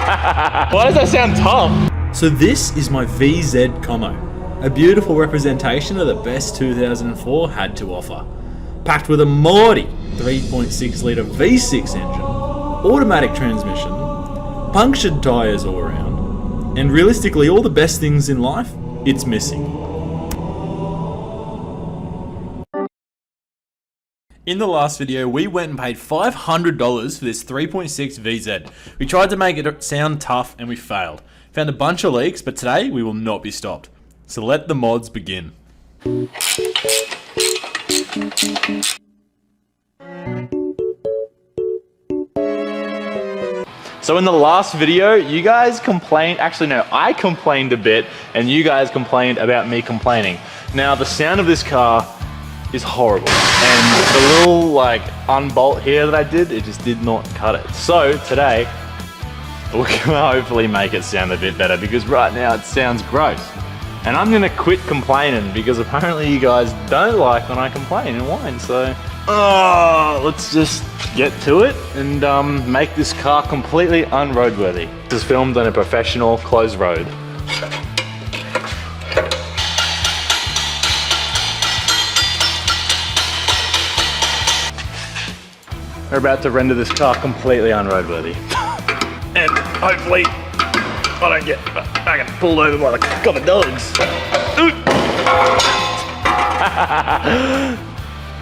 Why does that sound tough? So this is my VZ Commo, a beautiful representation of the best 2004 had to offer. Packed with a mighty 3.6 litre V6 engine, automatic transmission, punctured tyres all around, and realistically all the best things in life, it's missing. In the last video, we went and paid $500 for this 3.6 VZ. We tried to make it sound tough and we failed. Found a bunch of leaks, but today we will not be stopped. So let the mods begin. So in the last video, you guys complained, actually no, I complained a bit and you guys complained about me complaining. Now the sound of this car is horrible. And the little like unbolt here that I did, it just did not cut it. So today, we're gonna hopefully make it sound a bit better because right now it sounds gross. And I'm gonna quit complaining because apparently you guys don't like when I complain and whine, so let's just get to it and make this car completely unroadworthy. This is filmed on a professional closed road. We're about to render this car completely unroadworthy. And hopefully I don't get pulled over by a couple of dogs.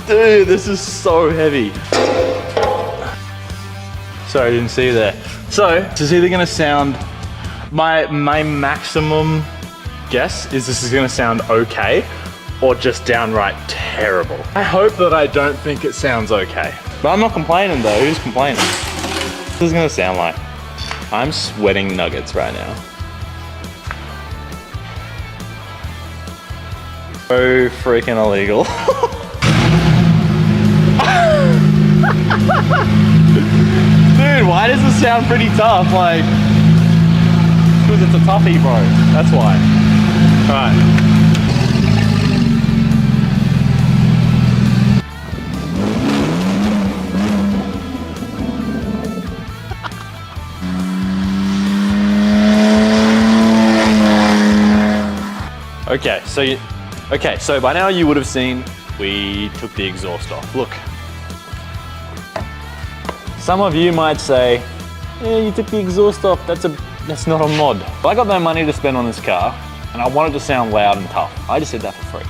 Dude, this is so heavy. Sorry, I didn't see you there. So, this is either gonna sound, my maximum guess is this is gonna sound okay or just downright terrible. I hope that I don't think it sounds okay. But I'm not complaining though, who's complaining? This is gonna sound like I'm sweating nuggets right now. So freaking illegal. Dude, why does this sound pretty tough? Like, because it's a toughie, bro. That's why. Alright. Okay, so by now you would have seen we took the exhaust off. Look. Some of you might say, yeah, you took the exhaust off, that's not a mod. But I got no money to spend on this car and I want it to sound loud and tough. I just did that for free.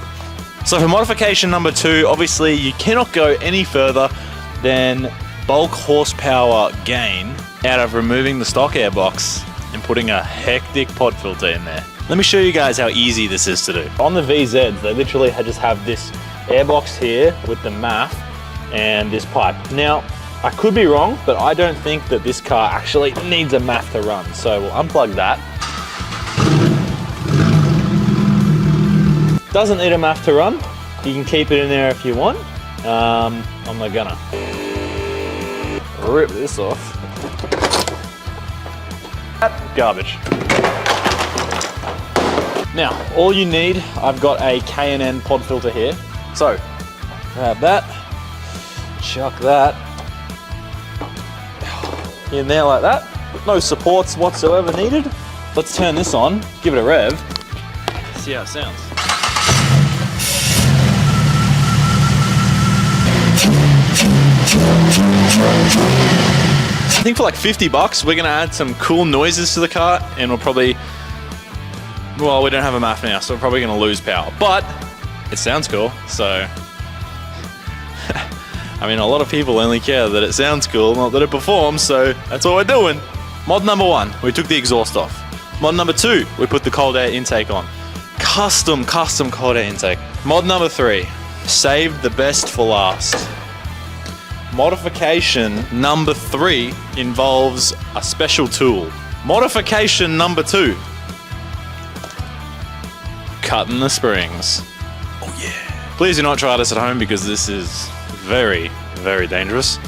So for modification number 2, obviously you cannot go any further than bulk horsepower gain out of removing the stock airbox and putting a hectic pod filter in there. Let me show you guys how easy this is to do. On the VZs, they literally just have this airbox here with the MAF and this pipe. Now, I could be wrong, but I don't think that this car actually needs a MAF to run. So we'll unplug that. Doesn't need a MAF to run. You can keep it in there if you want. I'm not gonna. Rip this off. Garbage. Now, all you need, I've got a K&N pod filter here. So, grab that, chuck that in there like that. No supports whatsoever needed. Let's turn this on, give it a rev, see how it sounds. I think for like 50 bucks, we're gonna add some cool noises to the car and we'll probably, well, we don't have a MAF now, so we're probably gonna lose power, but it sounds cool, so. I mean, a lot of people only care that it sounds cool, not that it performs, so that's what we're doing. Mod number 1, we took the exhaust off. Mod number 2, we put the cold air intake on. Custom cold air intake. Mod number 3, saved the best for last. Modification number 3 involves a special tool. Modification number 2. Cutting the springs. Oh yeah. Please do not try this at home because this is very, very dangerous.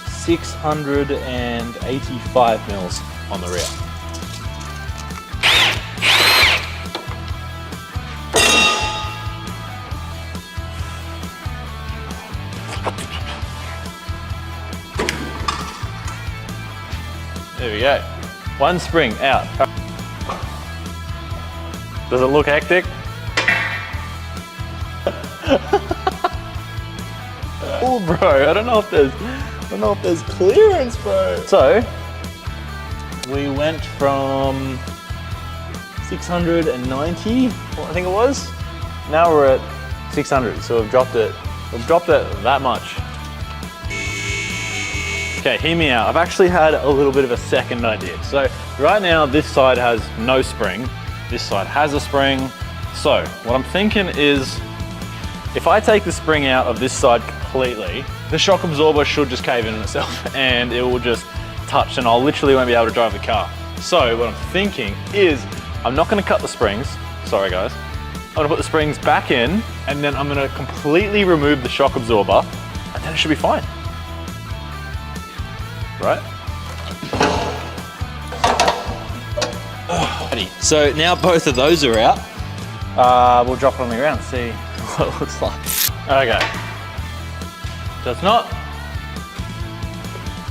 685 mils on the rear. There we go. One spring out. Does it look hectic? Oh, bro, I don't know if there's clearance, bro. So, we went from 690, I think it was. Now we're at 600, so we've dropped it that much. Okay, hear me out. I've actually had a little bit of a second idea. So right now, this side has no spring. This side has a spring. So what I'm thinking is, if I take the spring out of this side completely, the shock absorber should just cave in on itself and it will just touch and I'll literally won't be able to drive the car. So what I'm thinking is, I'm not gonna cut the springs. Sorry guys. I'm gonna put the springs back in and then I'm gonna completely remove the shock absorber and then it should be fine. Right? So now both of those are out. We'll drop it on the ground and see what it looks like. Okay. So it's not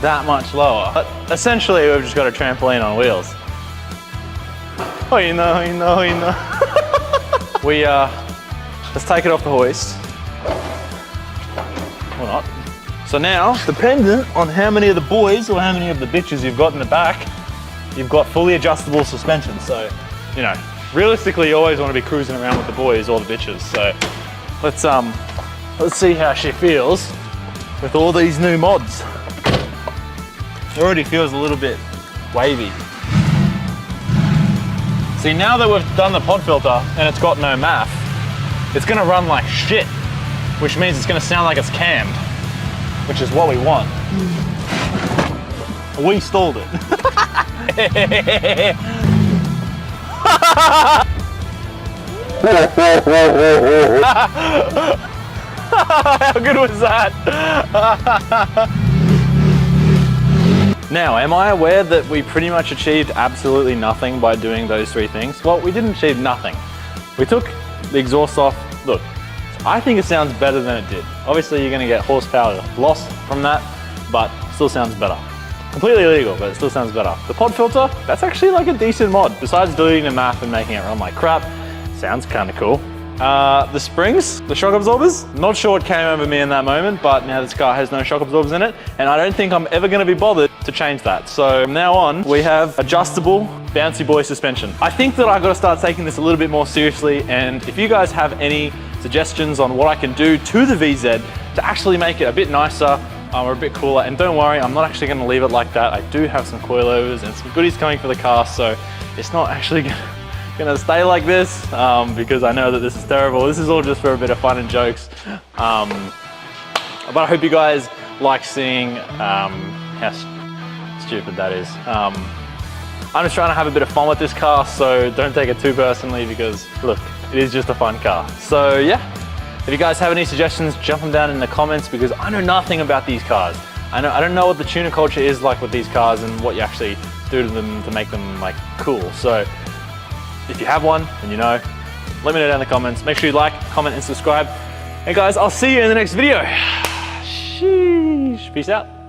that much lower, but essentially we've just got a trampoline on wheels. Oh, you know. Let's take it off the hoist. Or not. So now, dependent on how many of the boys or how many of the bitches you've got in the back, you've got fully adjustable suspension. So, you know, realistically, you always want to be cruising around with the boys or the bitches. So let's see how she feels with all these new mods. It already feels a little bit wavy. See, now that we've done the pod filter and it's got no MAF, it's gonna run like shit, which means it's gonna sound like it's cammed, which is what we want. We stalled it. How good was that? Now, am I aware that we pretty much achieved absolutely nothing by doing those three things? Well, we didn't achieve nothing. We took the exhaust off. Look, I think it sounds better than it did. Obviously, you're gonna get horsepower loss from that, but it still sounds better. Completely illegal, but it still sounds better. The pod filter, that's actually like a decent mod. Besides deleting the MAF and making it run like crap, sounds kind of cool. The springs, the shock absorbers, not sure what came over me in that moment, but now this car has no shock absorbers in it, and I don't think I'm ever gonna be bothered to change that. So from now on, we have adjustable bouncy boy suspension. I think that I've got to start taking this a little bit more seriously, and if you guys have any suggestions on what I can do to the VZ to actually make it a bit nicer or a bit cooler, and don't worry, I'm not actually gonna leave it like that. I do have some coilovers and some goodies coming for the car, so it's not actually gonna stay like this because I know that this is terrible. This is all just for a bit of fun and jokes. But I hope you guys like seeing how stupid that is. I'm just trying to have a bit of fun with this car, so don't take it too personally because look, it is just a fun car. So yeah, if you guys have any suggestions, jump them down in the comments because I know nothing about these cars. I don't know what the tuner culture is like with these cars and what you actually do to them to make them like cool. So if you have one and you know, let me know down in the comments. Make sure you like, comment and subscribe. And guys, I'll see you in the next video. Sheesh. Peace out.